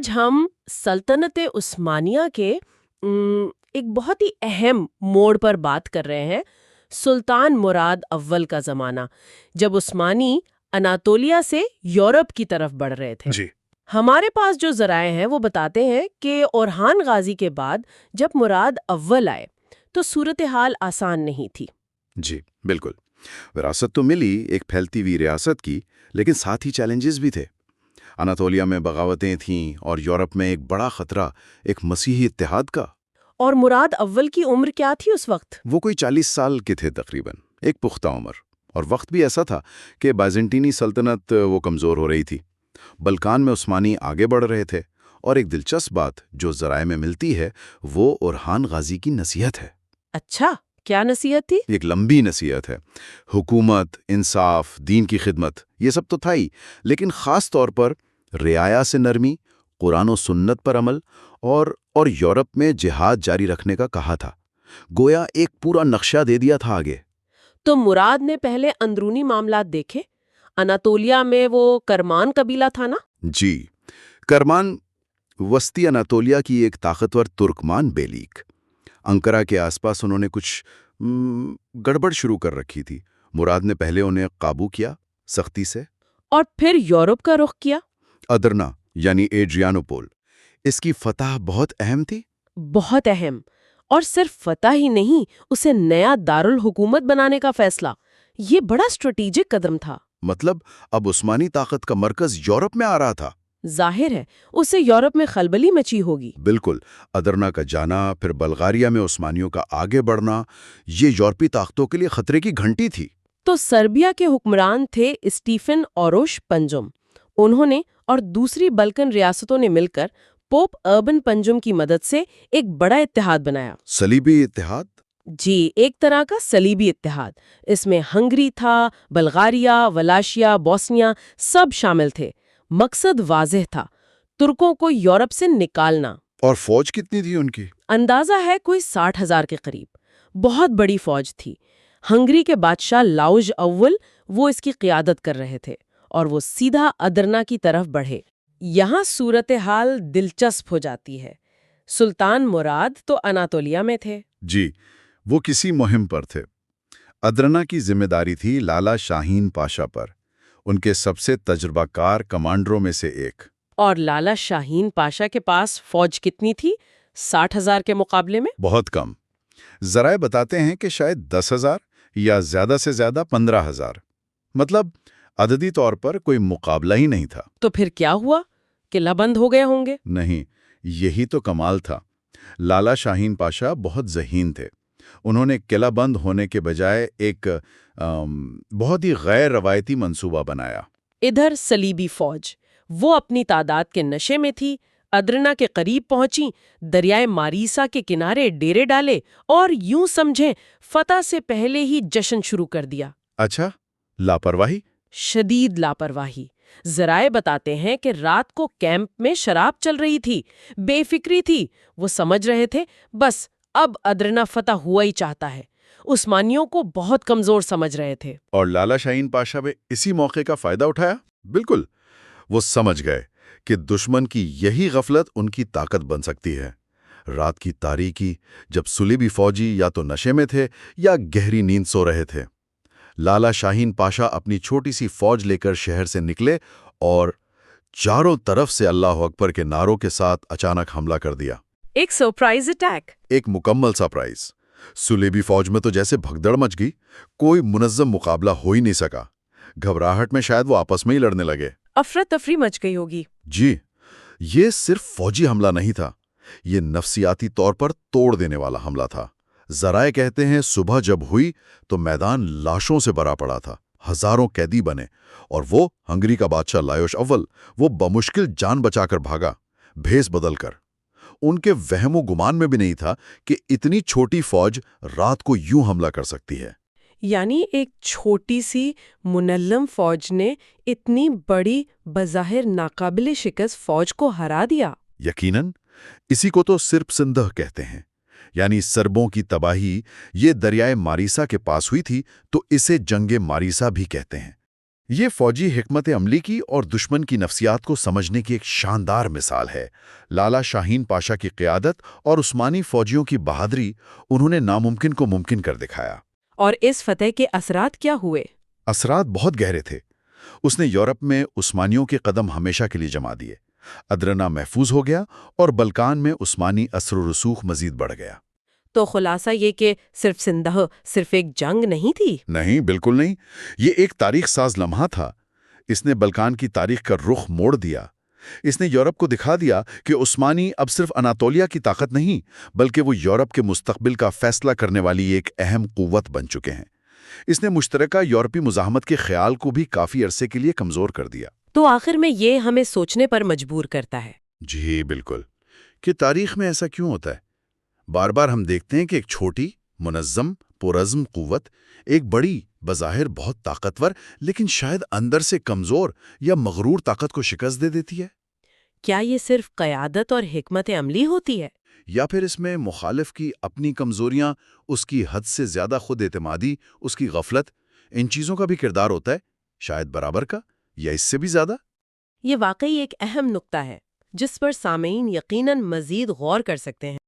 آج ہم سلطنت عثمانیہ کے ایک بہت ہی اہم موڑ پر بات کر رہے ہیں، سلطان مراد اول کا زمانہ، جب عثمانی اناطولیہ سے یورپ کی طرف بڑھ رہے تھے۔ جی ہمارے پاس جو ذرائع ہیں وہ بتاتے ہیں کہ اورحان غازی کے بعد جب مراد اول آئے تو صورتحال آسان نہیں تھی۔ جی بالکل، وراثت تو ملی ایک پھیلتی ہوئی ریاست کی، لیکن ساتھ ہی چیلنجز بھی تھے۔ اناطولیہ میں بغاوتیں تھیں اور یورپ میں ایک بڑا خطرہ ایک مسیحی اتحاد کا۔ اور مراد اول کی عمر کیا تھی اس وقت؟ وہ کوئی 40 سال کے تھے تقریباً، ایک پختہ عمر، اور وقت بھی ایسا تھا کہ بائزنٹینی سلطنت وہ کمزور ہو رہی تھی، بلکان میں عثمانی آگے بڑھ رہے تھے، اور ایک دلچسپ بات جو ذرائع میں ملتی ہے وہ اورحان غازی کی نصیحت ہے۔ اچھا، کیا نصیحت تھی؟ ایک لمبی نصیحت ہے، حکومت، انصاف، دین کی خدمت، یہ سب تو تھا ہی، لیکن خاص طور پر رعایا سے نرمی، قرآن و سنت پر عمل اور یورپ میں جہاد جاری رکھنے کا کہا تھا۔ گویا ایک پورا نقشہ دے دیا تھا آگے۔ تو مراد نے پہلے اندرونی معاملات دیکھے۔ اناطولیہ میں وہ کرمان قبیلہ تھا نا؟ جی، کرمان وسطی اناطولیہ کی ایک طاقتور ترکمان بیلیک۔ انقرہ کے آس پاس انہوں نے کچھ گڑبڑ شروع کر رکھی تھی۔ مراد نے پہلے انہیں قابو کیا سختی سے، اور پھر یورپ کا رخ کیا۔ ادرنا یعنی ایڈریانوپول، اس کی فتح بہت اہم تھی۔ بہت اہم، اور صرف فتح ہی نہیں، اسے نیا دارالحکومت بنانے کا فیصلہ، یہ بڑا اسٹریٹجک قدم تھا۔ مطلب اب عثمانی طاقت کا مرکز یورپ میں آ رہا تھا۔ ظاہر ہے اسے یورپ میں خلبلی مچی ہوگی۔ بالکل، ادرنا کا جانا، پھر بلغاریہ میں عثمانیوں کا آگے بڑھنا، یہ یورپی طاقتوں کے لیے خطرے کی گھنٹی تھی۔ تو سربیا کے حکمران تھے اسٹیفن اوروش پنجم۔ انہوں نے اور دوسری بلکن ریاستوں نے مل کر پوپ اربن پنجم کی مدد سے ایک بڑا اتحاد بنایا۔ صلیبی اتحاد؟ جی، ایک طرح کا صلیبی اتحاد۔ اس میں ہنگری تھا، بلغاریہ، ولاشیا، بوسنیا سب شامل تھے۔ مقصد واضح تھا، ترکوں کو یورپ سے نکالنا۔ اور فوج کتنی تھی ان کی؟ اندازہ ہے کوئی 60,000 کے قریب، بہت بڑی فوج تھی۔ ہنگری کے بادشاہ لاؤج اول وہ اس کی قیادت کر رہے تھے، اور وہ سیدھا ادرنا کی طرف بڑھے۔ یہاں صورتحال دلچسپ ہو جاتی ہے۔ سلطان مراد تو اناطولیہ میں تھے۔ جی، وہ کسی مہم پر تھے۔ ادرنا کی ذمہ داری تھی لالا شاہین پاشا پر، ان کے سب سے تجربہ کار کمانڈروں میں سے ایک۔ اور لالا شاہین پاشا کے پاس فوج کتنی تھی 60,000 کے مقابلے میں؟ بہت کم۔ ذرائع بتاتے ہیں کہ شاید 10,000 یا زیادہ سے زیادہ 15,000۔ مطلب عددی طور پر کوئی مقابلہ ہی نہیں تھا۔ تو پھر کیا ہوا؟ قلعہ بند ہو گئے ہوں گے؟ نہیں، یہی تو کمال تھا۔ لالا شاہین پاشا بہت ذہین تھے۔ انہوں نے قلعہ بند ہونے کے بجائے ایک بہت ہی غیر روایتی منصوبہ بنایا۔ ادھر صلیبی فوج وہ اپنی تعداد کے نشے میں تھی، ادرنا کے قریب پہنچی، دریائے ماریسا کے کنارے ڈیرے ڈالے، اور یوں سمجھیں فتح سے پہلے ہی جشن شروع کر دیا۔ اچھا، لاپرواہی؟ شدید لاپرواہی۔ ذرائع بتاتے ہیں کہ رات کو کیمپ میں شراب چل رہی تھی، بے فکری تھی۔ وہ سمجھ رہے تھے بس اب ادرنا فتح ہوا ہی چاہتا ہے۔ عثمانیوں کو بہت کمزور سمجھ رہے تھے۔ اور لالا شاہین پاشا نے اسی موقع کا فائدہ اٹھایا؟ بالکل، وہ سمجھ گئے کہ دشمن کی یہی غفلت ان کی طاقت بن سکتی ہے۔ رات کی تاریکی، جب صلیبی فوجی یا تو نشے میں تھے یا گہری نیند سو رہے تھے، لالا شاہین پاشا اپنی چھوٹی سی فوج لے کر شہر سے نکلے اور چاروں طرف سے اللہ اکبر کے نعروں کے ساتھ اچانک حملہ کر دیا۔ ایک سرپرائز اٹیک۔ ایک مکمل سرپرائز۔ صلیبی فوج میں تو جیسے بھگدڑ مچ گئی، کوئی منظم مقابلہ ہو ہی نہیں سکا۔ گھبراہٹ میں شاید وہ آپس میں ہی لڑنے لگے۔ افراتفری مچ گئی ہوگی۔ جی، یہ صرف فوجی حملہ نہیں تھا، یہ نفسیاتی طور پر توڑ دینے والا حملہ تھا۔ ذرائع کہتے ہیں صبح جب ہوئی تو میدان لاشوں سے بھرا پڑا تھا، ہزاروں قیدی بنے، اور وہ ہنگری کا بادشاہ لاؤش اول وہ بمشکل جان بچا کر بھاگا، بھیس بدل کر۔ ان کے وہم و گمان میں بھی نہیں تھا کہ اتنی چھوٹی فوج رات کو یوں حملہ کر سکتی ہے۔ یعنی ایک چھوٹی سی منظم فوج نے اتنی بڑی بظاہر ناقابل شکست فوج کو ہرا دیا۔ یقیناً، اسی کو تو سرب سندھ کہتے ہیں، یعنی سربوں کی تباہی۔ یہ دریائے ماریسا کے پاس ہوئی تھی تو اسے جنگ ماریسا بھی کہتے ہیں۔ یہ فوجی حکمت عملی کی اور دشمن کی نفسیات کو سمجھنے کی ایک شاندار مثال ہے۔ لالا شاہین پاشا کی قیادت اور عثمانی فوجیوں کی بہادری، انہوں نے ناممکن کو ممکن کر دکھایا۔ اور اس فتح کے اثرات کیا ہوئے؟ اثرات بہت گہرے تھے۔ اس نے یورپ میں عثمانیوں کے قدم ہمیشہ کے لیے جما دیے، ادرنا محفوظ ہو گیا اور بلکان میں عثمانی اثر و رسوخ مزید بڑھ گیا۔ تو خلاصہ یہ کہ صرف سندھ صرف ایک جنگ نہیں تھی؟ نہیں، بالکل نہیں۔ یہ ایک تاریخ ساز لمحہ تھا۔ اس نے بلکان کی تاریخ کا رخ موڑ دیا۔ اس نے یورپ کو دکھا دیا کہ عثمانی اب صرف اناطولیہ کی طاقت نہیں، بلکہ وہ یورپ کے مستقبل کا فیصلہ کرنے والی ایک اہم قوت بن چکے ہیں۔ اس نے مشترکہ یورپی مزاحمت کے خیال کو بھی کافی عرصے کے لیے کمزور کر دیا۔ تو آخر میں یہ ہمیں سوچنے پر مجبور کرتا ہے۔ جی بالکل، کہ تاریخ میں ایسا کیوں ہوتا ہے؟ بار بار ہم دیکھتے ہیں کہ ایک چھوٹی، منظم، پرعزم قوت ایک بڑی، بظاہر بہت طاقتور لیکن شاید اندر سے کمزور یا مغرور طاقت کو شکست دے دیتی ہے۔ کیا یہ صرف قیادت اور حکمت عملی ہوتی ہے؟ یا پھر اس میں مخالف کی اپنی کمزوریاں، اس کی حد سے زیادہ خود اعتمادی، اس کی غفلت، ان چیزوں کا بھی کردار ہوتا ہے، شاید برابر کا یا اس سے بھی زیادہ؟ یہ واقعی ایک اہم نقطہ ہے جس پر سامعین یقیناً مزید غور کر سکتے ہیں۔